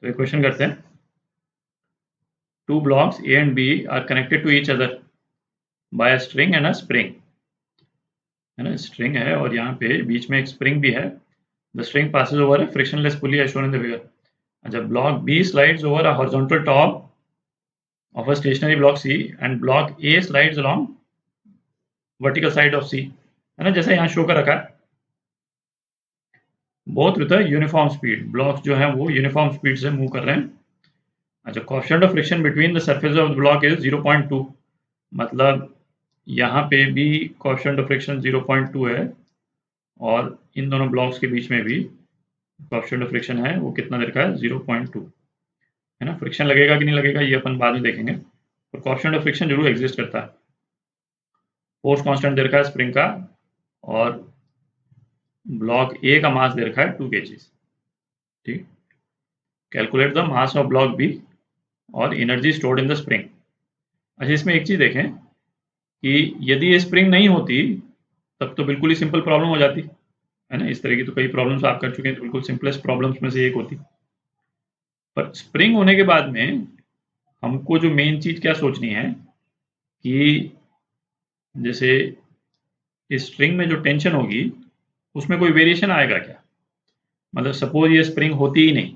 तो एक क्वेश्चन करते हैं। Two blocks A and B are connected to each other by a string and a spring, है ना। स्ट्रिंग है और यहाँ पे बीच में एक स्प्रिंग भी है। The string passes over a frictionless pulley as shown in the figure. अच्छा, block B slides over a horizontal top of a stationary block C and block A slides along vertical side of C, है ना, जैसा यहाँ show कर रखा है। Both with uniform speed, blocks जो हैं वो यूनिफॉर्म स्पीड से मूव कर रहे हैं। अच्छा, coefficient of friction between the surface of the block is 0.2, मतलब यहाँ पे भी कोएफिशिएंट ऑफ फ्रिक्शन 0.2 है और इन दोनों ब्लॉक्स के बीच में भी कोएफिशिएंट ऑफ फ्रिक्शन है वो कितना देर का है, 0.2, है ना। फ्रिक्शन लगेगा कि नहीं लगेगा ये अपन बाद में देखेंगे, और कोएफिशिएंट ऑफ फ्रिक्शन जरूर एग्जिस्ट करता है। फोर्स कांस्टेंट दे रखा है स्प्रिंग का और ब्लॉक ए का मास दे रखा है 2 kg। ठीक, calculate the mass of block B और energy stored in the spring. अच्छा, इसमें एक चीज देखें कि यदि ये स्प्रिंग नहीं होती तब तो बिल्कुल ही सिंपल प्रॉब्लम हो जाती, है ना। इस तरह की तो कई प्रॉब्लम्स आप कर चुके हैं, तो बिल्कुल सिंपलेस्ट प्रॉब्लम्स में से एक होती। पर स्प्रिंग होने के बाद में हमको जो मेन चीज क्या सोचनी है कि जैसे इस स्ट्रिंग में जो टेंशन होगी उसमें कोई वेरिएशन आएगा क्या। मतलब सपोज ये स्प्रिंग होती ही नहीं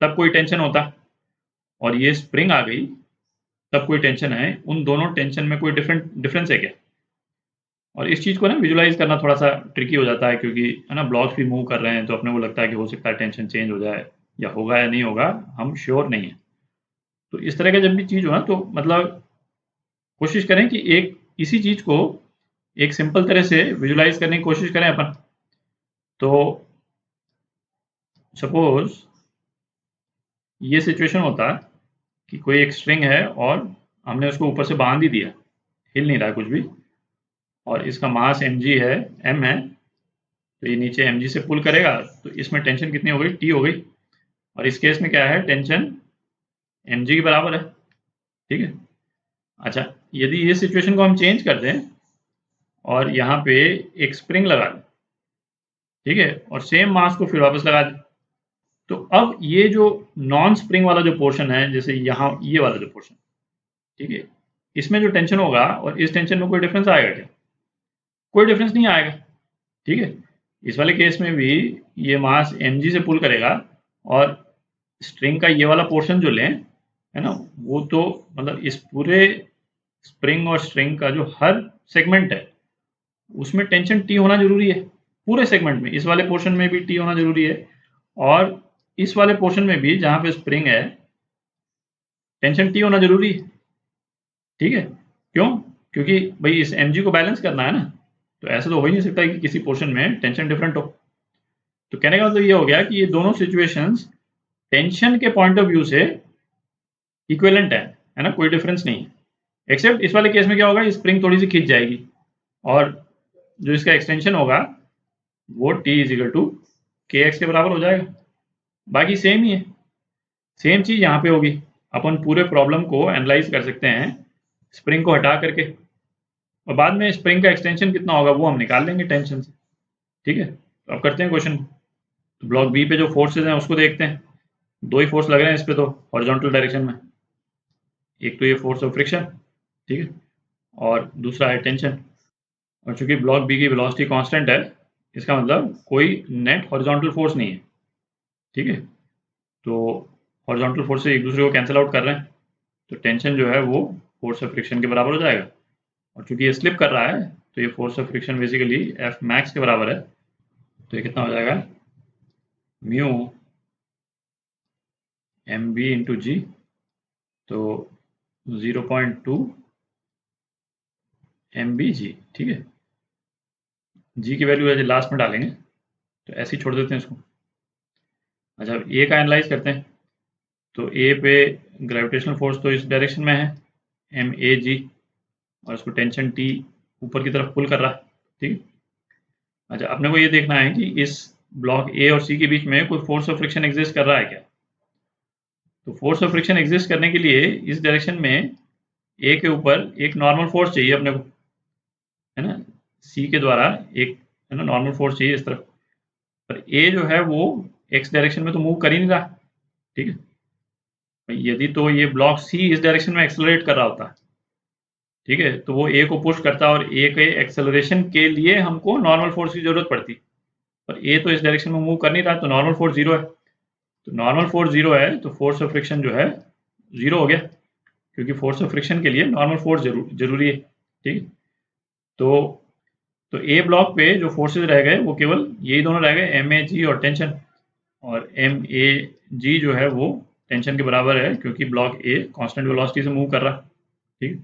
तब कोई टेंशन होता, और ये स्प्रिंग आ गई तब कोई टेंशन है, उन दोनों टेंशन में कोई डिफरेंस है क्या। और इस चीज को ना विजुलाइज करना थोड़ा सा ट्रिकी हो जाता है, क्योंकि है ना ब्लॉक्स भी मूव कर रहे हैं तो अपने को लगता है कि हो सकता है टेंशन चेंज हो जाए, या होगा या नहीं होगा हम श्योर नहीं है। तो इस तरह का जब भी चीज हो ना तो मतलब कोशिश करें कि एक इसी चीज को एक सिंपल तरह से विजुलाइज करने की कोशिश करें अपन। तो सपोज ये सिचुएशन होता है कि कोई एक स्ट्रिंग है और हमने उसको ऊपर से बांध ही दिया, हिल नहीं रहा है कुछ भी, और इसका मास mg है, m है, तो ये नीचे mg से पुल करेगा तो इसमें टेंशन कितनी हो गई, T हो गई। और इस केस में क्या है, टेंशन mg के बराबर है। ठीक है। अच्छा, यदि ये सिचुएशन को हम चेंज कर दें और यहाँ पे एक स्प्रिंग लगा दें, ठीक है, और सेम मास को फिर वापस लगा दें, तो अब ये जो नॉन स्प्रिंग वाला जो पोर्शन है, जैसे यहाँ ये वाला जो पोर्शन, ठीक है, इसमें जो टेंशन होगा और इस टेंशन में कोई डिफरेंस आएगा क्या, कोई डिफरेंस नहीं आएगा। ठीक है। इस वाले केस में भी ये मास mg से पुल करेगा और स्ट्रिंग का ये वाला पोर्शन जो लें, है ना, वो तो मतलब इस पूरे स्प्रिंग और स्ट्रिंग का जो हर सेगमेंट है उसमें टेंशन T होना जरूरी है, पूरे सेगमेंट में। इस वाले पोर्शन में भी T होना जरूरी है और इस वाले पोर्शन में भी जहां पे स्प्रिंग है टेंशन T होना जरूरी है। ठीक है। क्यों, क्योंकि भाई इस mg को बैलेंस करना है ना, तो ऐसा तो हो ही नहीं सकता कि किसी पोर्शन में टेंशन डिफरेंट हो। तो कहने का मतलब ये हो गया कि ये दोनों सिचुएशंस टेंशन के पॉइंट ऑफ व्यू से इक्विवेलेंट है ना, कोई डिफरेंस नहीं है। एक्सेप्ट इस वाले केस में क्या होगा, स्प्रिंग थोड़ी सी खिंच जाएगी और जो इसका एक्सटेंशन होगा वो T = kx के बराबर हो जाएगा। बाकी सेम ही है, सेम चीज यहाँ पे होगी। अपन पूरे प्रॉब्लम को एनालाइज कर सकते हैं स्प्रिंग को हटा करके, और बाद में स्प्रिंग का एक्सटेंशन कितना होगा वो हम निकाल लेंगे टेंशन से। ठीक है। तो अब करते हैं क्वेश्चन। तो ब्लॉक बी पे जो फोर्सेज हैं उसको देखते हैं। दो ही फोर्स लग रहे हैं इस पे तो हॉरिजॉन्टल डायरेक्शन में, एक तो ये फोर्स ऑफ फ्रिक्शन, ठीक है, और दूसरा है टेंशन। और चूंकि ब्लॉक बी की वेलोसिटी कांस्टेंट है, इसका मतलब कोई नेट हॉरिजॉन्टल फोर्स नहीं है। ठीक है। तो हॉरिजॉन्टल फोर्स से एक दूसरे को कैंसिल आउट कर रहे हैं, तो टेंशन जो है वो फोर्स ऑफ फ्रिक्शन के बराबर हो जाएगा। और चूंकि ये स्लिप कर रहा है तो ये force of friction basically F max के बराबर है, तो ये कितना हो जाएगा, म्यू एम बी इंटू जी, तो 0.2 एम बी जी। ठीक है। जी की वैल्यू लास्ट में डालेंगे, तो ऐसे ही छोड़ देते हैं इसको। अच्छा, ए का एनालाइज करते हैं। तो ए पे ग्रेविटेशनल फोर्स तो इस डायरेक्शन में है, एम ए जी, और इसको टेंशन टी ऊपर की तरफ पुल कर रहा है। ठीक है। अच्छा, अपने को ये देखना है कि इस ब्लॉक ए और सी के बीच में कोई फोर्स ऑफ फ्रिक्शन एग्जिस्ट कर रहा है क्या। तो फोर्स ऑफ फ्रिक्शन एग्जिस्ट करने के लिए इस डायरेक्शन में ए के ऊपर एक नॉर्मल फोर्स चाहिए अपने को, है ना, सी के द्वारा एक, है ना, नॉर्मल फोर्स चाहिए इस तरफ। पर ए जो है वो एक्स डायरेक्शन में तो मूव कर ही नहीं रहा, ठीक है। यदि तो ये ब्लॉक सी इस डायरेक्शन में एक्सेलरेट कर रहा होता, ठीक है, तो वो ए को पुश करता और ए के एक्सेलरेशन के लिए हमको नॉर्मल फोर्स की जरूरत पड़ती, पर ए तो इस डायरेक्शन में मूव कर नहीं रहा, तो नॉर्मल फोर्स जीरो है। तो नॉर्मल फोर्स जीरो है तो फोर्स ऑफ फ्रिक्शन जो है जीरो हो गया, क्योंकि फोर्स ऑफ फ्रिक्शन के लिए नॉर्मल फोर्स जरूरी है। ठीक है। तो ए ब्लॉक पे जो फोर्सेज रह गए वो केवल यही दोनों रह गए, एम ए जी और टेंशन। और एम ए जी जो है वो टेंशन के बराबर है, क्योंकि ब्लॉक ए कांस्टेंट वेलोसिटी से मूव कर रहा। ठीक।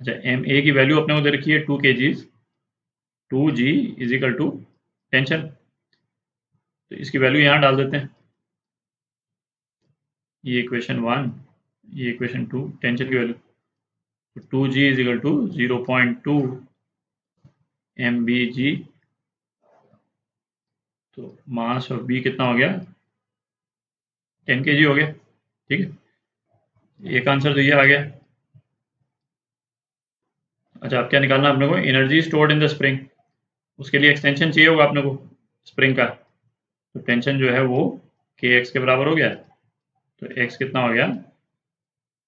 अच्छा, एम ए की वैल्यू अपने को दे रखी है 2 kg, 2g is equal to tension. तो इसकी वैल्यू यहाँ डाल देते हैं, ये इक्वेशन 1, ये इक्वेशन 2, टेंशन की वैल्यू। तो 2g is equal to 0.2 mvg। तो मास ऑफ बी कितना हो गया, 10 kg हो गया। ठीक है, एक आंसर तो ये आ गया। अच्छा, अब क्या निकालना अपने को, energy stored in the spring. उसके लिए एक्सटेंशन चाहिए होगा अपने को स्प्रिंग का। तो टेंशन जो है वो के एक्स के बराबर हो गया। तो एक्स कितना हो गया,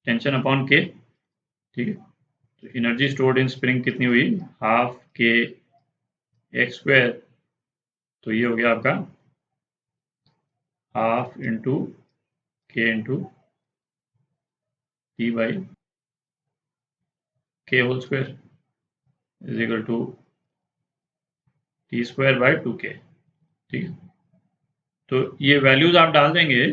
टेंशन अपॉन के। ठीक है। तो एनर्जी स्टोर्ड इन स्प्रिंग कितनी हुई, हाफ के एक्स स्क्वायर। तो ये हो गया आपका half into K into T by K whole square is equal to T square by 2k। ठीक है। तो ये वैल्यूज आप डाल देंगे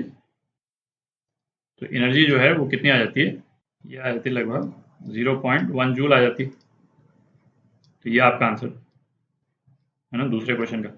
तो एनर्जी जो है वो कितनी आ जाती है, ये आ जाती है लगभग 0.1 जूल आ जाती। तो ये आपका आंसर है ना दूसरे क्वेश्चन का।